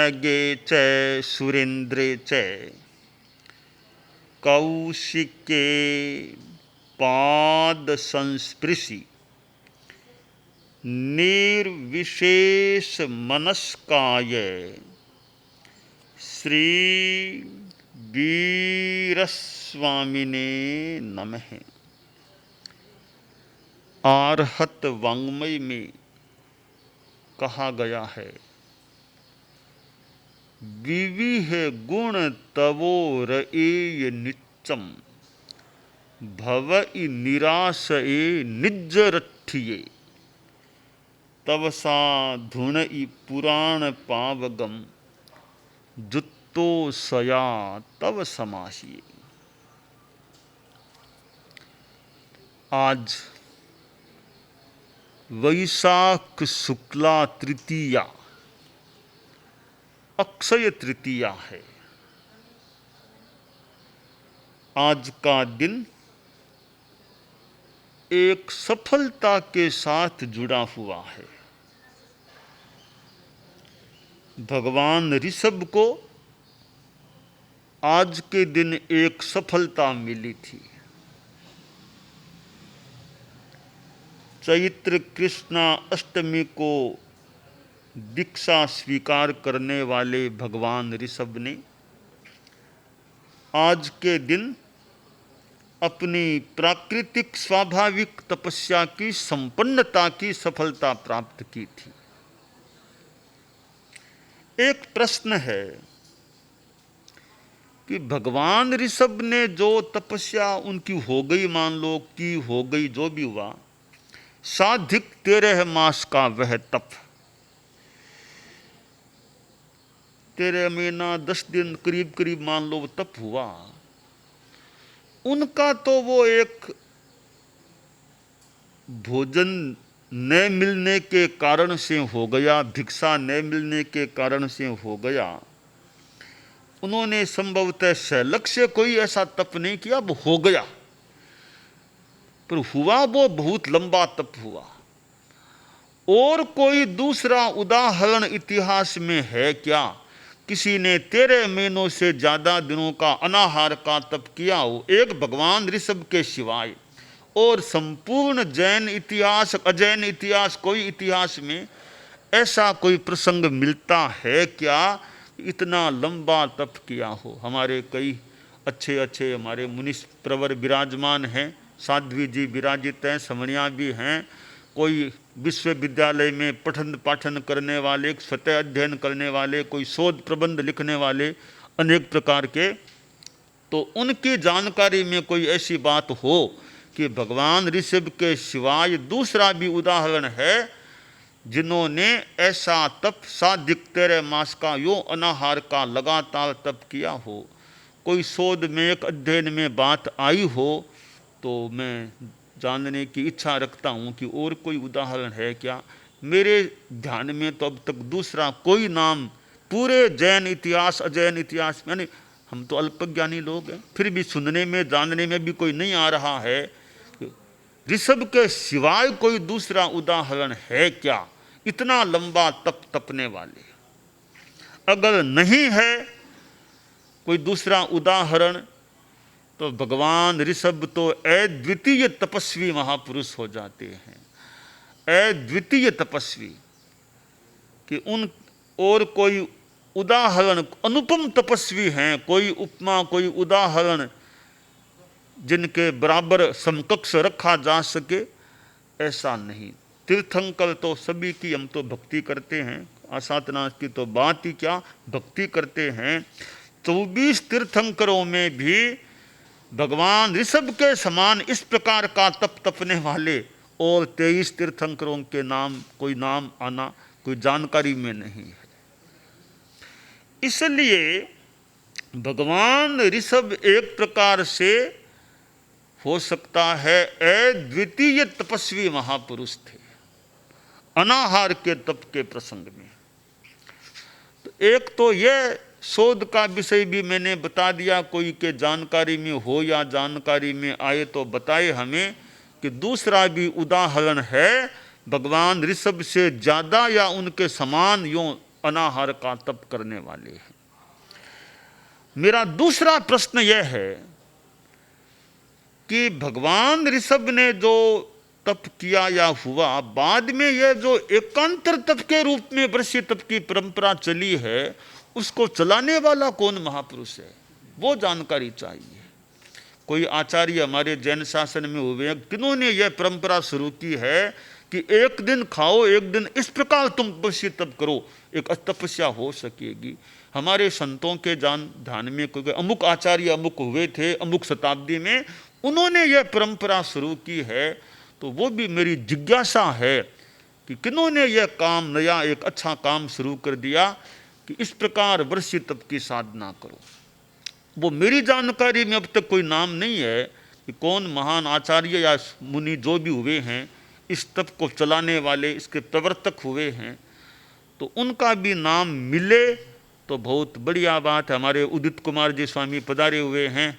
नगे च सुरेन्द्रे च कौशिके पाद संस्पृशि निर्विशेष मनस्काय श्री वीरस्वामिने नमः। आर्हत वाङ्मय में कहा गया है, विविह गुण तवो रएय नित्यम भवइ निराशए निज्जरठिये तव साधुनइ पुराण पावगम जुत्तो सया तव समासिये। आज वैशाख शुक्ला तृतीया अक्षय तृतीया है। आज का दिन एक सफलता के साथ जुड़ा हुआ है। भगवान ऋषभ को आज के दिन एक सफलता मिली थी। चैत्र कृष्णा अष्टमी को दीक्षा स्वीकार करने वाले भगवान ऋषभ ने आज के दिन अपनी प्राकृतिक स्वाभाविक तपस्या की संपन्नता की सफलता प्राप्त की थी। एक प्रश्न है कि भगवान ऋषभ ने जो तपस्या उनकी हो गई, मान लो कि हो गई, जो भी हुआ, साधिक 13 मास का वह तप, 13 महीना 10 दिन करीब करीब मान लो वो तप हुआ, उनका तो वो एक भोजन न मिलने के कारण से हो गया, भिक्षा न मिलने के कारण से हो गया। उन्होंने संभवतः सलक्ष्य से कोई ऐसा तप नहीं किया, वो हो गया, पर हुआ वो बहुत लंबा तप हुआ। और कोई दूसरा उदाहरण इतिहास में है क्या? किसी ने 13 महीनों से ज्यादा दिनों का अनाहार का तप किया हो, एक भगवान ऋषभ के सिवाय। और संपूर्ण जैन इतिहास, अजैन इतिहास, कोई इतिहास में ऐसा कोई प्रसंग मिलता है क्या इतना लंबा तप किया हो? हमारे कई अच्छे अच्छे हमारे मुनीष प्रवर विराजमान हैं, साध्वी जी विराजित हैं, समणिया भी हैं, कोई विश्वविद्यालय में पठन पाठन करने वाले, स्वतः अध्ययन करने वाले, कोई शोध प्रबंध लिखने वाले, अनेक प्रकार के। तो उनकी जानकारी में कोई ऐसी बात हो कि भगवान ऋषभ के सिवाय दूसरा भी उदाहरण है जिन्होंने ऐसा तप साधिक 13 मास का यो अनाहार का लगातार तप किया हो, कोई शोध में एक अध्ययन में बात आई हो, तो मैं जानने की इच्छा रखता हूँ कि और कोई उदाहरण है क्या। मेरे ध्यान में तो अब तक दूसरा कोई नाम पूरे जैन इतिहास, अजैन इतिहास में, यानी हम तो अल्पज्ञानी लोग हैं, फिर भी सुनने में जानने में भी कोई नहीं आ रहा है। ऋषभ के सिवाय कोई दूसरा उदाहरण है क्या इतना लंबा तप तपने वाले? अगर नहीं है कोई दूसरा उदाहरण, तो भगवान ऋषभ तो अद्वितीय तपस्वी महापुरुष हो जाते हैं, अद्वितीय तपस्वी कि उन और कोई उदाहरण, अनुपम तपस्वी हैं, कोई उपमा, कोई उदाहरण जिनके बराबर समकक्ष रखा जा सके, ऐसा नहीं। तीर्थंकर तो सभी की हम तो भक्ति करते हैं, आसातनाथ की तो बात ही क्या, भक्ति करते हैं। 24 तीर्थंकरों में भी भगवान ऋषभ के समान इस प्रकार का तप तपने वाले और 23 तीर्थंकरों के नाम, कोई नाम आना कोई जानकारी में नहीं है। इसलिए भगवान ऋषभ एक प्रकार से हो सकता है अद्वितीय तपस्वी महापुरुष थे अनाहार के तप के प्रसंग में। तो एक तो यह शोध का विषय भी मैंने बता दिया, कोई के जानकारी में हो या जानकारी में आए तो बताए हमें कि दूसरा भी उदाहरण है भगवान ऋषभ से ज़्यादा या उनके समान यूँ अनाहार का तप करने वाले हैं। मेरा दूसरा प्रश्न यह है कि भगवान ऋषभ ने जो तप किया या हुआ, बाद में यह जो एकांतर तप के रूप में वर्षीय तप की परंपरा चली है, उसको चलाने वाला कौन महापुरुष है, वो जानकारी चाहिए। कोई आचार्य हमारे जैन शासन में हुए हैं, किन्होंने यह परंपरा शुरू की है कि एक दिन खाओ, एक दिन इस प्रकार तुम वर्षीय तप करो, एक तपस्या हो सकेगी। हमारे संतों के ध्यान में कोई अमुक आचार्य अमुक हुए थे अमुक शताब्दी में, उन्होंने यह परंपरा शुरू की है। तो वो भी मेरी जिज्ञासा है कि किन्होंने यह काम, नया एक अच्छा काम शुरू कर दिया कि इस प्रकार वर्षीय तप की साधना करो। वो मेरी जानकारी में अब तक कोई नाम नहीं है कि कौन महान आचार्य या मुनि जो भी हुए हैं, इस तप को चलाने वाले, इसके प्रवर्तक हुए हैं। तो उनका भी नाम मिले तो बहुत बढ़िया बात है। हमारे उदित कुमार जी स्वामी पधारे हुए हैं,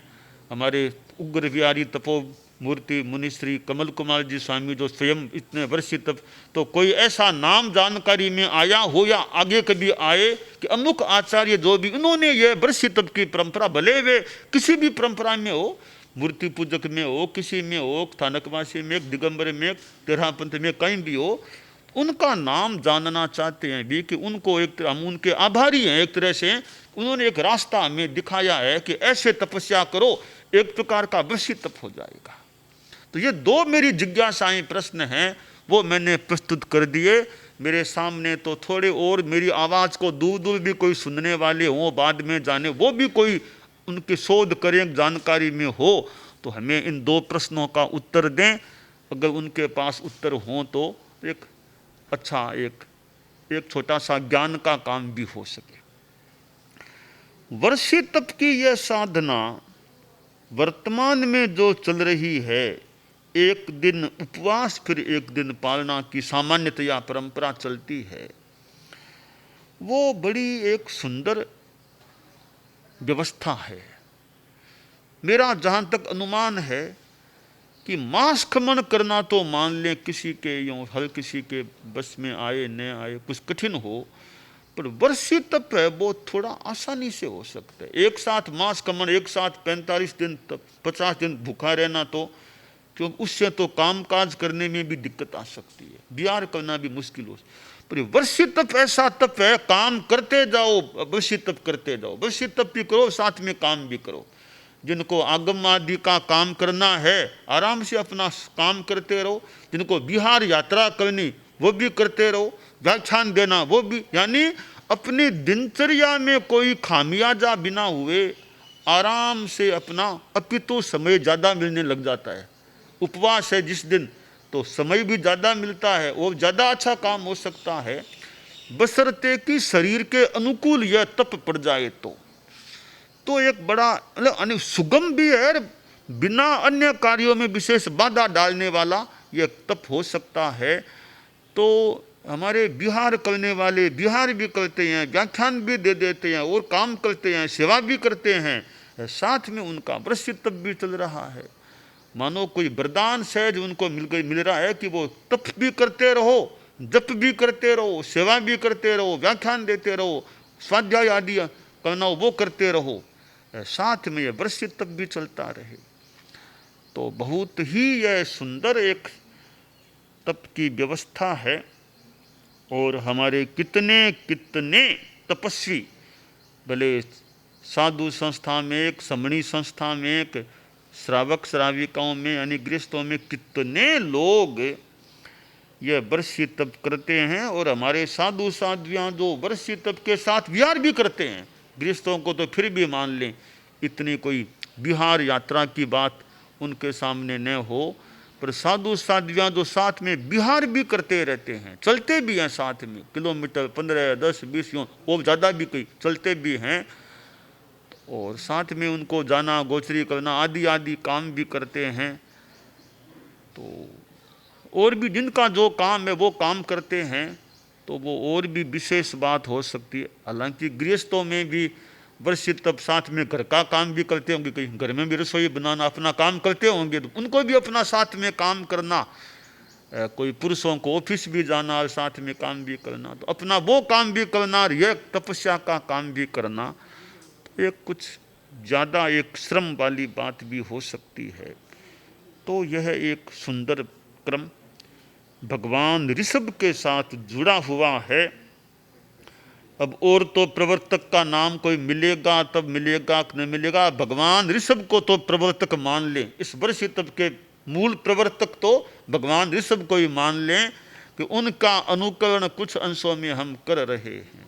हमारे उग्र विहारी तपो मूर्ति मुनिश्री कमल कुमार जी स्वामी जो स्वयं इतने वर्षीय तप, तो कोई ऐसा नाम जानकारी में आया हो या आगे कभी आए कि अमुक आचार्य जो भी उन्होंने ये वर्षीय तप की परंपरा, भले वे किसी भी परंपरा में हो, मूर्ति पूजक में हो, किसी में हो, स्थानकवासी में, दिगंबर में, तेरहपंथ में, कहीं भी हो, उनका नाम जानना चाहते हैं भी कि उनको एक तरह हम उनके आभारी हैं। एक तरह से उन्होंने एक रास्ता हमें दिखाया है कि ऐसे तपस्या करो, एक प्रकार का वर्षीय तप हो जाएगा। तो ये दो मेरी जिज्ञासाएं प्रश्न हैं, वो मैंने प्रस्तुत कर दिए। मेरे सामने तो थोड़े और मेरी आवाज़ को दूर दूर भी कोई सुनने वाले हों, बाद में जाने, वो भी कोई उनकी शोध करें, जानकारी में हो, तो हमें इन दो प्रश्नों का उत्तर दें। अगर उनके पास उत्तर हों तो एक अच्छा एक छोटा सा ज्ञान का काम भी हो सके। वर्षीय तप की यह साधना वर्तमान में जो चल रही है, एक दिन उपवास फिर एक दिन पालना की सामान्यतया परंपरा चलती है, वो बड़ी एक सुंदर व्यवस्था है। मेरा जहाँ तक अनुमान है कि मांस खमन करना तो मान लें किसी के यूँ हर किसी के बस में आए न आए, कुछ कठिन हो, पर वर्षीय तप है वो थोड़ा आसानी से हो सकता है। एक साथ मांस खमन, एक साथ 45 दिन तक 50 दिन भूखा रहना, तो क्योंकि उससे तो कामकाज करने में भी दिक्कत आ सकती है, बिहार करना भी मुश्किल हो। पर वर्षीय तप ऐसा तप है, काम करते जाओ, वर्षीय तप करते जाओ, वर्षीय तप भी करो, साथ में काम भी करो। जिनको आगम आदि का काम करना है, आराम से अपना काम करते रहो। जिनको बिहार यात्रा करनी, वो भी करते रहो। व्याख्यान देना, वो भी, यानी अपनी दिनचर्या में कोई खामियाजा बिना हुए आराम से अपना, अपितु समय ज़्यादा मिलने लग जाता है। उपवास है जिस दिन, तो समय भी ज़्यादा मिलता है और ज़्यादा अच्छा काम हो सकता है, बशर्ते कि शरीर के अनुकूल यह तप पड़ जाए। तो एक बड़ा मतलब सुगम भी है, बिना अन्य कार्यों में विशेष बाधा डालने वाला यह तप हो सकता है। तो हमारे बिहार करने वाले बिहार भी करते हैं, व्याख्यान भी दे देते हैं और काम करते हैं, सेवा भी करते हैं, साथ में उनका वर्षीय तप भी चल रहा है। मानो कोई वरदान सहज उनको मिल रहा है कि वो तप भी करते रहो, जप भी करते रहो, सेवा भी करते रहो, व्याख्यान देते रहो, स्वाध्याय आदि करना वो करते रहो, साथ में यह वर्षीय तप भी चलता रहे। तो बहुत ही यह सुंदर एक तप की व्यवस्था है। और हमारे कितने कितने तपस्वी, भले साधु संस्था में एक, समणी संस्था में एक, श्रावक श्राविकाओं में यानी गृहस्थों में कितने लोग यह वर्षीय तप करते हैं। और हमारे साधु साध्वियाँ जो वर्षीय तप के साथ विहार भी करते हैं, गृहस्थों को तो फिर भी मान लें, इतनी कोई बिहार यात्रा की बात उनके सामने न हो, पर साधु साध्वियाँ जो साथ में बिहार भी करते रहते हैं, चलते भी हैं साथ में, किलोमीटर 15, 10, 20 यूँ और ज़्यादा भी कई चलते भी हैं, और साथ में उनको जाना, गोचरी करना आदि आदि काम भी करते हैं। तो और भी जिनका जो काम है वो काम करते हैं, तो वो और भी विशेष बात हो सकती है। हालांकि गृहस्थों में भी वर्षीय तप साथ में घर का काम भी करते होंगे, कहीं घर में भी रसोई बनाना अपना काम करते होंगे, तो उनको भी अपना साथ में काम करना कोई पुरुषों को ऑफिस भी जाना और साथ में काम भी करना, तो अपना वो काम भी करना और यह तपस्या का काम भी करना, एक कुछ ज़्यादा एक श्रम वाली बात भी हो सकती है। तो यह एक सुंदर क्रम भगवान ऋषभ के साथ जुड़ा हुआ है। अब और तो प्रवर्तक का नाम कोई मिलेगा तब मिलेगा कि नहीं मिलेगा, भगवान ऋषभ को तो प्रवर्तक मान लें। इस वर्षितप के मूल प्रवर्तक तो भगवान ऋषभ को ही मान लें कि उनका अनुकरण कुछ अंशों में हम कर रहे हैं।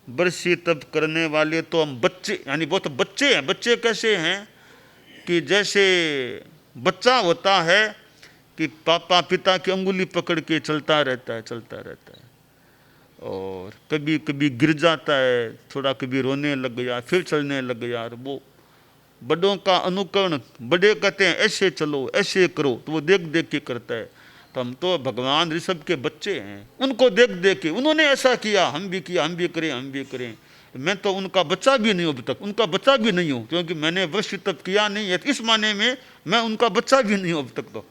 वर्षितप करने वाले तो हम बच्चे, यानी वो तो बच्चे हैं। बच्चे कैसे हैं कि जैसे बच्चा होता है कि पापा पिता की अंगुली पकड़ के चलता रहता है और कभी कभी गिर जाता है, थोड़ा कभी रोने लग गया, फिर चलने लग गया। और वो बड़ों का अनुकरण, बड़े कहते हैं ऐसे चलो ऐसे करो, तो वो देख देख के करता है। तो हम तो भगवान ऋषभ के बच्चे हैं, उनको देख देख के उन्होंने ऐसा किया, हम भी किया, हम भी करें। मैं तो उनका बच्चा भी नहीं हूँ, अभी तक उनका बच्चा भी नहीं हूँ, क्योंकि मैंने वर्षितप किया नहीं है। इस माने में मैं उनका बच्चा भी नहीं हूँ अब तक।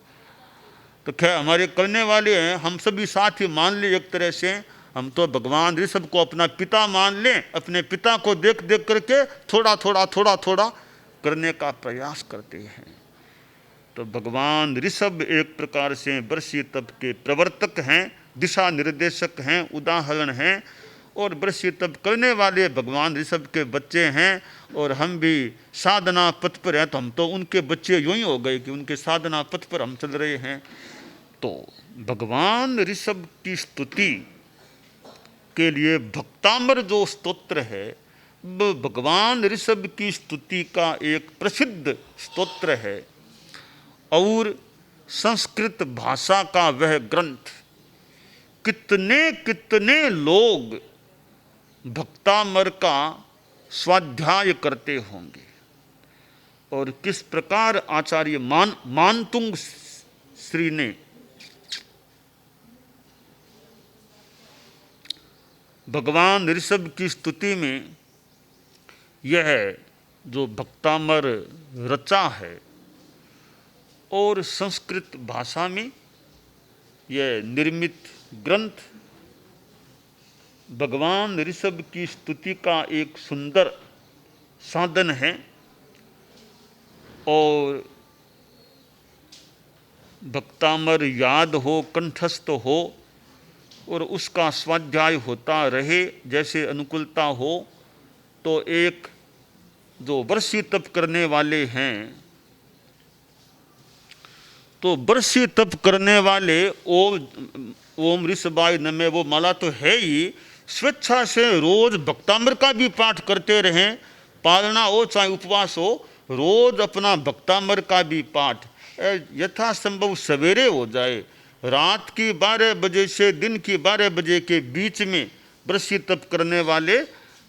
तो खैर हमारे करने वाले हैं, हम सभी साथ ही मान ले एक तरह से। हम तो भगवान ऋषभ को अपना पिता मान लें, अपने पिता को देख देख करके थोड़ा थोड़ा करने का प्रयास करते हैं। तो भगवान ऋषभ एक प्रकार से वर्षितप के प्रवर्तक हैं, दिशा निर्देशक हैं, उदाहरण हैं। और वर्षितप करने वाले भगवान ऋषभ के बच्चे हैं, और हम भी साधना पथ पर हैं। तो हम तो उनके बच्चे यूं ही हो गए कि उनके साधना पथ पर हम चल रहे हैं। तो भगवान ऋषभ की स्तुति के लिए भक्तामर जो स्तोत्र है, भगवान ऋषभ की स्तुति का एक प्रसिद्ध स्तोत्र है। और संस्कृत भाषा का वह ग्रंथ कितने कितने लोग भक्तामर का स्वाध्याय करते होंगे, और किस प्रकार आचार्य मानतुंग श्री ने भगवान ऋषभ की स्तुति में यह जो भक्तामर रचा है, और संस्कृत भाषा में यह निर्मित ग्रंथ भगवान ऋषभ की स्तुति का एक सुंदर साधन है। और भक्तामर याद हो, कंठस्थ हो, और उसका स्वाध्याय होता रहे जैसे अनुकूलता हो, तो एक जो वर्षितप करने वाले हैं, तो वर्षितप करने वाले ओम ऋषभाय नमः वो माला तो है ही, स्वेच्छा से रोज भक्तामर का भी पाठ करते रहें। पालना हो चाहे उपवास हो, रोज अपना भक्तामर का भी पाठ यथासंभव सवेरे हो जाए। रात की 12 बजे से दिन की 12 बजे के बीच में वर्षितप करने वाले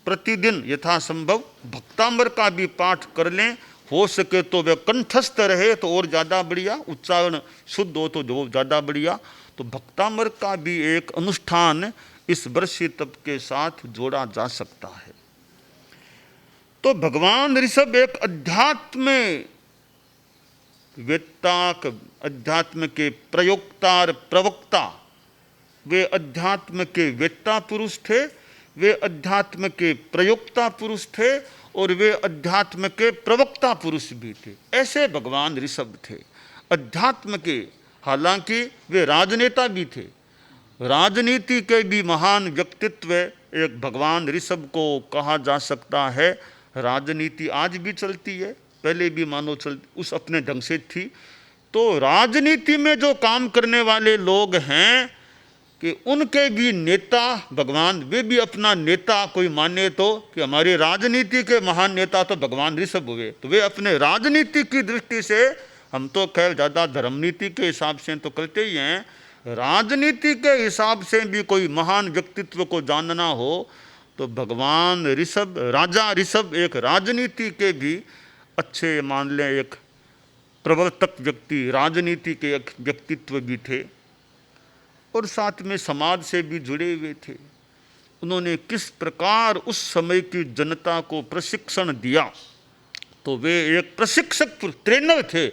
प्रतिदिन यथासंभव भक्तामर का भी पाठ कर लें। हो सके तो वह कंठस्थ रहे तो और ज़्यादा बढ़िया, उच्चारण शुद्ध हो तो जो ज़्यादा बढ़िया। तो भक्तामर का भी एक अनुष्ठान इस वर्षितप के साथ जोड़ा जा सकता है। तो भगवान ऋषभ एक अध्यात्म वेत्ता, अध्यात्म के प्रयोक्ता और प्रवक्ता, वे अध्यात्म के वेत्ता पुरुष थे, वे अध्यात्म के प्रयोक्ता पुरुष थे, और वे अध्यात्म के प्रवक्ता पुरुष भी थे। ऐसे भगवान ऋषभ थे अध्यात्म के। हालांकि वे राजनेता भी थे, राजनीति के भी महान व्यक्तित्व एक भगवान ऋषभ को कहा जा सकता है। राजनीति आज भी चलती है, पहले भी मानो चलती उस अपने ढंग से थी। तो राजनीति में जो काम करने वाले लोग हैं कि उनके भी नेता भगवान, वे भी अपना नेता कोई माने तो कि हमारे राजनीति के महान नेता तो भगवान ऋषभ हुए, तो वे अपने राजनीति की दृष्टि से, हम तो खैर ज़्यादा धर्मनीति के हिसाब से तो करते ही हैं, राजनीति के हिसाब से भी कोई महान व्यक्तित्व को जानना हो तो भगवान ऋषभ, राजा ऋषभ एक राजनीति के भी अच्छे मान लें एक प्रवर्तक व्यक्ति, राजनीति के एक व्यक्तित्व भी थे, और साथ में समाज से भी जुड़े हुए थे। उन्होंने किस प्रकार उस समय की जनता को प्रशिक्षण दिया, तो वे एक प्रशिक्षक ट्रेनर थे,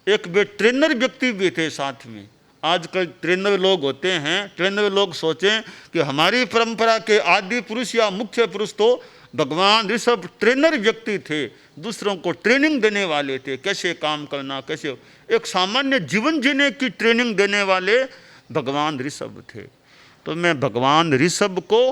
एक वे ट्रेनर व्यक्ति भी थे साथ में। आजकल 93 लोग होते हैं, 93 लोग सोचें कि हमारी परंपरा के आदि पुरुष या मुख्य पुरुष तो भगवान ऋषभ ट्रेनर व्यक्ति थे, दूसरों को ट्रेनिंग देने वाले थे, कैसे काम करना, कैसे एक सामान्य जीवन जीने की ट्रेनिंग देने वाले भगवान ऋषभ थे। तो मैं भगवान ऋषभ को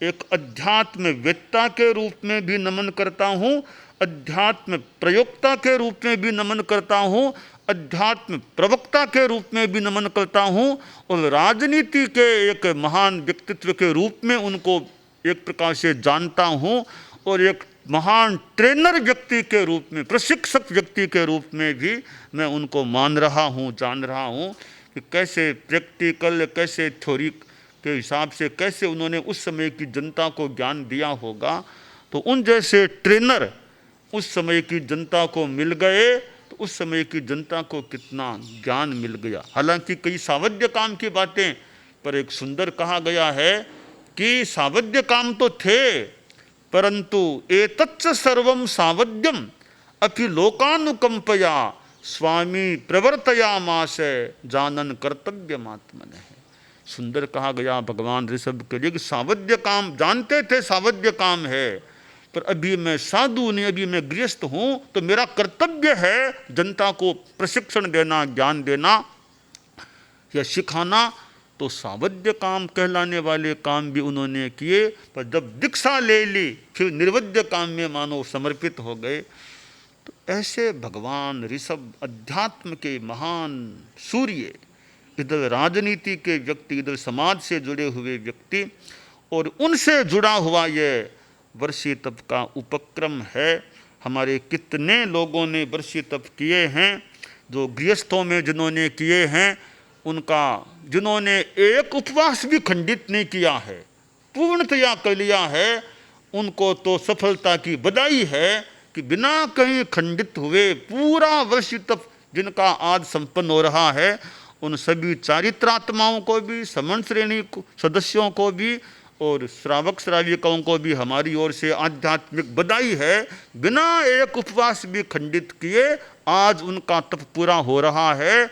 एक अध्यात्म वेत्ता के रूप में भी नमन करता हूँ, अध्यात्म प्रयोक्ता के रूप में भी नमन करता हूँ, अध्यात्म प्रवक्ता के रूप में भी नमन करता हूँ, और राजनीति के एक महान व्यक्तित्व के रूप में उनको एक प्रकार से जानता हूँ, और एक महान ट्रेनर व्यक्ति के रूप में, प्रशिक्षक व्यक्ति के रूप में भी मैं उनको मान रहा हूँ, जान रहा हूँ कि कैसे प्रैक्टिकल, कैसे थ्योरी के हिसाब से कैसे उन्होंने उस समय की जनता को ज्ञान दिया होगा। तो उन जैसे ट्रेनर उस समय की जनता को मिल गए तो उस समय की जनता को कितना ज्ञान मिल गया। हालांकि कई सावध्य काम की बातें, पर एक सुंदर कहा गया है कि सावध्य काम तो थे, परंतु एतच्च सर्वम सावध्यम अपि लोकानुकंपया स्वामी प्रवर्तयामास जानन कर्तव्यमात्मनः। सुंदर कहा गया भगवान ऋषभ के लिए कि सावध्य काम जानते थे, सावध्य काम है, पर अभी मैं साधु नहीं, अभी मैं गृहस्थ हूँ, तो मेरा कर्तव्य है जनता को प्रशिक्षण देना, ज्ञान देना या सिखाना। तो सावध्य काम कहलाने वाले काम भी उन्होंने किए, पर जब दीक्षा ले ली फिर निर्वध्य काम में मानो समर्पित हो गए। तो ऐसे भगवान ऋषभ अध्यात्म के महान सूर्य, इधर राजनीति के व्यक्ति, इधर समाज से जुड़े हुए व्यक्ति, और उनसे जुड़ा हुआ ये वर्षी तप का उपक्रम है। हमारे कितने लोगों ने वर्षी तप किए हैं, जो गृहस्थों में जिन्होंने किए हैं, उनका जिन्होंने एक उपवास भी खंडित नहीं किया है, पूर्णतया कर लिया है, उनको तो सफलता की बधाई है कि बिना कहीं खंडित हुए पूरा वर्षी तप जिनका आज संपन्न हो रहा है, उन सभी चारित्रात्माओं को भी, समन श्रेणी सदस्यों को भी और श्रावक श्राविकाओं को भी हमारी ओर से आध्यात्मिक बधाई है। बिना एक उपवास भी खंडित किए आज उनका तप पूरा हो रहा है,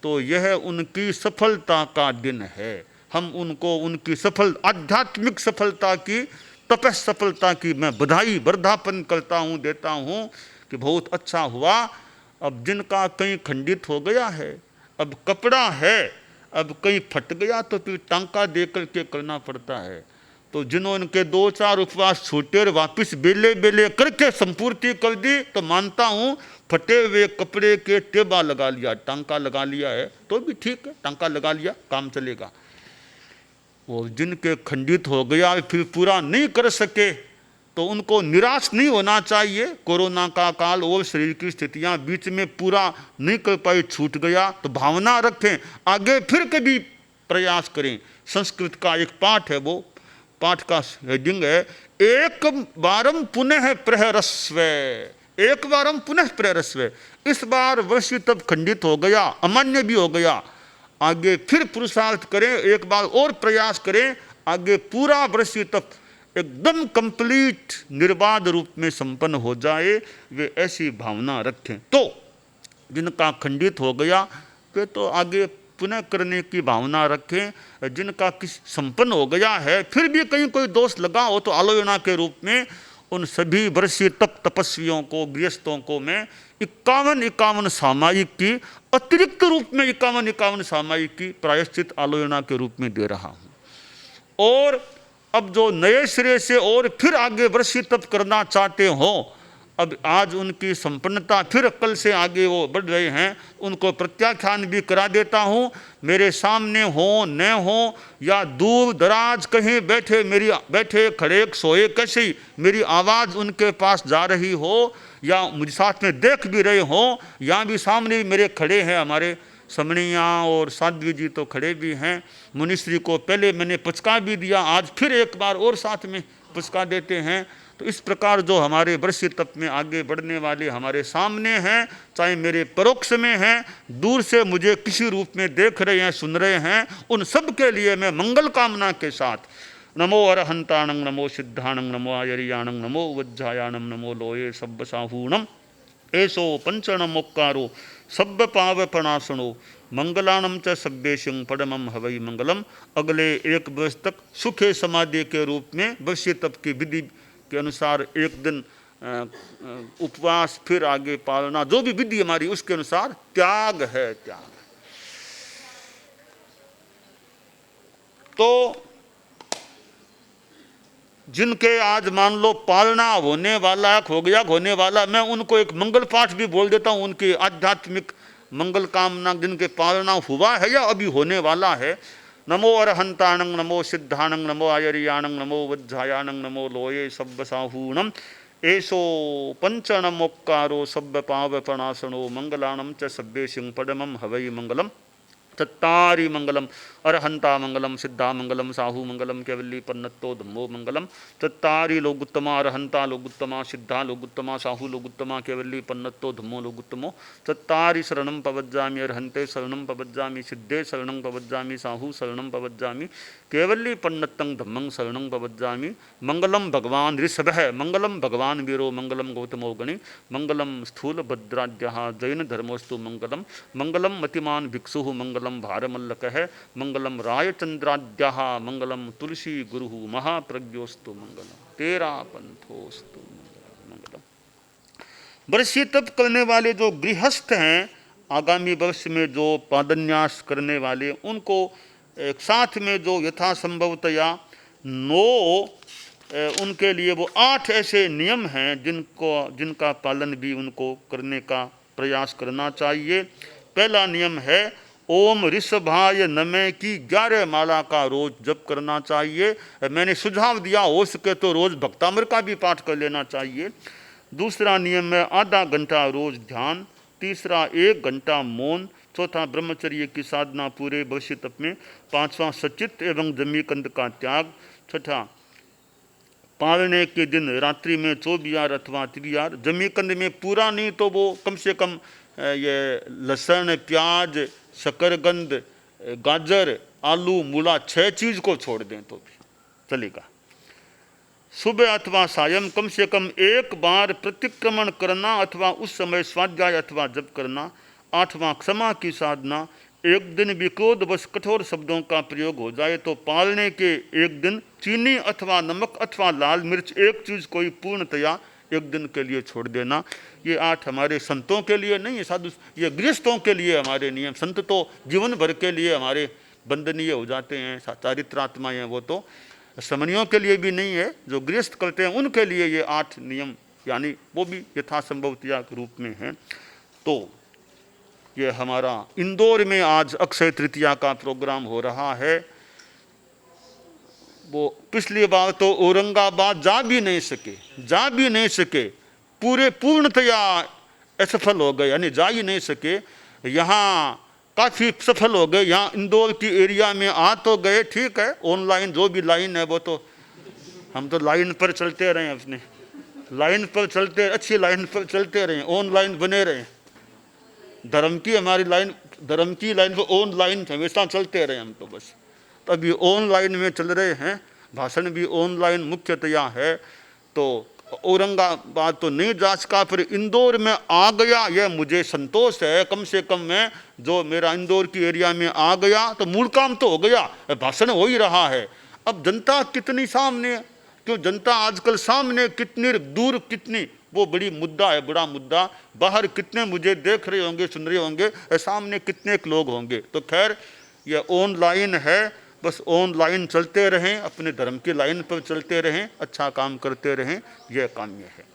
तो यह उनकी सफलता का दिन है। हम उनको उनकी आध्यात्मिक सफलता की, तपस सफलता की मैं बधाई वर्धापन करता हूँ, देता हूँ कि बहुत अच्छा हुआ। अब जिनका कहीं खंडित हो गया है, अब कपड़ा है, अब कहीं फट गया तो फिर टांका दे करके करना पड़ता है। तो जिन्होंने 2-4 उपवास छूटे और वापिस बेले बेले करके संपूर्ति कर दी, तो मानता हूँ फटे हुए कपड़े के टेबा लगा लिया, टांका लगा लिया है तो भी ठीक है, टांका लगा लिया, काम चलेगा। और जिनके खंडित हो गया फिर पूरा नहीं कर सके, तो उनको निराश नहीं होना चाहिए। कोरोना का काल और शरीर की स्थितियां बीच में पूरा नहीं कर पाई, छूट गया, तो भावना रखें, आगे फिर कभी प्रयास करें। संस्कृत का एक पाठ है, वो पाठ का हेडिंग है एक बारम पुनः प्रहरस्व, एक बारम पुनः प्रहरस्व। इस बार वर्षी तब खंडित हो गया, अमान्य भी हो गया, आगे फिर पुरुषार्थ करें, एक बार और प्रयास करें, आगे पूरा वर्षी तब एकदम कंप्लीट निर्बाध रूप में संपन्न हो जाए, वे ऐसी भावना रखें। तो जिनका खंडित हो गया वे तो आगे पुनः करने की भावना रखें। जिनका संपन्न हो गया है फिर भी कहीं कोई दोष लगा हो तो आलोचना के रूप में उन सभी वर्षीय तप तपस्वियों को, गृहस्थों को मैं 51 सामायिक की, अतिरिक्त रूप में 51 सामायिक की प्रायश्चित आलोचना के रूप में दे रहा हूँ। और अब जो नए सिरे से और फिर आगे वर्षी तप करना चाहते हो, अब आज उनकी संपन्नता फिर कल से आगे वो बढ़ रहे हैं, उनको प्रत्याख्यान भी करा देता हूँ। मेरे सामने हो न हो या दूर दराज कहीं बैठे खड़े सोए कैसे ही मेरी आवाज़ उनके पास जा रही हो, या मुझे साथ में देख भी रहे हो, या भी सामने भी मेरे खड़े हैं, हमारे समणिया और साध्वी जी तो खड़े भी हैं। मुनिश्री को पहले मैंने पुचका भी दिया, आज फिर एक बार और साथ में पुचका देते हैं। तो इस प्रकार जो हमारे वर्षीय तप में आगे बढ़ने वाले हमारे सामने हैं, चाहे मेरे परोक्ष में हैं, दूर से मुझे किसी रूप में देख रहे हैं, सुन रहे हैं, उन सब के लिए मैं मंगल कामना के साथ नमो अरहंताणं, नमो सिद्धाणं, नमो आयर्याणं, नमो वज्जायाणं, नमो लोये सब्बसाहूणं, ऐसो पंचण मोक्कारो सब्ब पाव प्रणासनो मंगलानम च सभ्येशं परमम हवै मंगलम। अगले 1 वर्ष तक सुखे समाधि के रूप में वश्य तप की विधि के अनुसार एक दिन उपवास, फिर आगे पालना, जो भी विधि हमारी उसके अनुसार त्याग है, त्याग। तो जिनके आज मान लो पालना होने वाला, खोगयाग होने वाला, मैं उनको एक मंगल पाठ भी बोल देता हूँ, उनकी आध्यात्मिक मंगल कामना जिनके पालना हुआ है या अभी होने वाला है। नमो अरहंताणं, नमो सिद्धाणं, नमो आयर्याणं, नमो वज्रायाणं, नमो लोये सब्ब साहूणम। ऐसो पंचणमोक्कारो सब्ब पाव प्रणासनो मंगलाणं च सभ्येशं परमं हवै मंगलम। चत्तारि मंगलम अरहंता मंगलम, सिद्धा मंगलम, साहू मंगलम, केवली पन्नत्तो धम्मो मंगलम। चत्तारि लोगुत्तमा, अरहंता लोगुत्तमा, सिद्धा लोगुत्तमा, साहू लोगुत्तमा, केवली पन्नत्तो धम्मो लोगुत्तमो। चत्तारि शरणं पवज्जामि, अरहंते शरणं पवज्जामि, सिद्धे शरणं पवज्जामि, साहू शरणं पवज्जामि, केवली पन्नत्तं धम्मं शरणं पवज्जामि। मंगलम भगवान ऋषभः, मंगलम भगवान वीरो, मंगलम गौतमो गणि, मंगलम स्थूल भद्राद्यः जैन धर्मोस्तु मंगलम। मंगलम मतिमान भिक्षु, मंगलम भारमल्लकः, मंगलम रायचंद्राद्यः, मंगलम तुलसी गुरु महाप्रज्ञोस्तु मंगलम। तेरा पंथोस्तु मंगलम। वर्षीय तप करने वाले जो गृहस्थ हैं, आगामी वर्ष में जो पादन्यास करने वाले, उनको एक साथ में जो यथासंभवतया 9 उनके लिए वो 8 ऐसे नियम हैं जिनका पालन भी उनको करने का प्रयास करना चाहिए। पहला नियम है ओम ऋषभाय नमः की 11 माला का रोज जप करना चाहिए। मैंने सुझाव दिया हो सके तो रोज भक्तामृत का भी पाठ कर लेना चाहिए। दूसरा नियम है आधा घंटा रोज ध्यान। तीसरा 1 घंटा मौन। चौथा ब्रह्मचर्य की साधना पूरे वर्षीय तप में। पांचवा सचित एवं जमीकंद का त्याग। छठा पालने के दिन रात्रि में 24 अथवा 3 जमीकंद में पूरा नहीं तो वो कम से कम ये लहसुन, प्याज, शकरकंद, गाजर, आलू, मूला 6 चीज़ को छोड़ दें तो भी चलेगा। सुबह अथवा सायं कम से कम 1 बार प्रतिक्रमण करना अथवा उस समय स्वाध्याय अथवा जप करना। 8वां क्षमा की साधना। एक दिन भी क्रोधवश कठोर शब्दों का प्रयोग हो जाए तो पालने के एक दिन चीनी अथवा नमक अथवा लाल मिर्च एक चीज़ कोई पूर्णतया एक दिन के लिए छोड़ देना। ये 8 हमारे संतों के लिए नहीं है, साधु, ये गृहस्थों के लिए हमारे नियम। संत तो जीवन भर के लिए हमारे बंदनीय हो जाते हैं, चारित्रात्मा हैं, वो तो समनियों के लिए भी नहीं है। जो गृहस्थ करते हैं उनके लिए ये 8 नियम यानी वो भी यथासंभवतया के रूप में हैं। तो ये हमारा इंदौर में आज अक्षय तृतीया का प्रोग्राम हो रहा है। वो पिछली बार तो औरंगाबाद जा भी नहीं सके, पूरे पूर्णतया असफल हो गए, यानी जा ही नहीं सके। यहाँ काफ़ी सफल हो गए, यहाँ इंदौर की एरिया में आ तो गए, ठीक है। ऑनलाइन जो भी लाइन है वो तो हम तो लाइन पर चलते रहे, अपने लाइन पर चलते, अच्छी लाइन पर चलते रहे, ऑनलाइन बने रहे। धर्म की हमारी लाइन, धर्म की लाइन पर ऑनलाइन हमेशा चलते रहे हम तो बस। तो अभी ऑनलाइन में चल रहे हैं, भाषण भी ऑनलाइन मुख्यतया है। तो औरंगाबाद तो नहीं जा सका, फिर इंदौर में आ गया, यह मुझे संतोष है। कम से कम मैं जो मेरा इंदौर की एरिया में आ गया तो मूल काम तो हो गया, भाषण हो ही रहा है। अब जनता कितनी सामने, क्यों जनता आजकल सामने कितनी दूर कितनी, वो बड़ी मुद्दा है, बड़ा मुद्दा। बाहर कितने मुझे देख रहे होंगे, सुन रहे होंगे, सामने कितने लोग होंगे। तो खैर ये ऑनलाइन है, बस ऑनलाइन चलते रहें, अपने धर्म की लाइन पर चलते रहें, अच्छा काम करते रहें, यह काम्य है।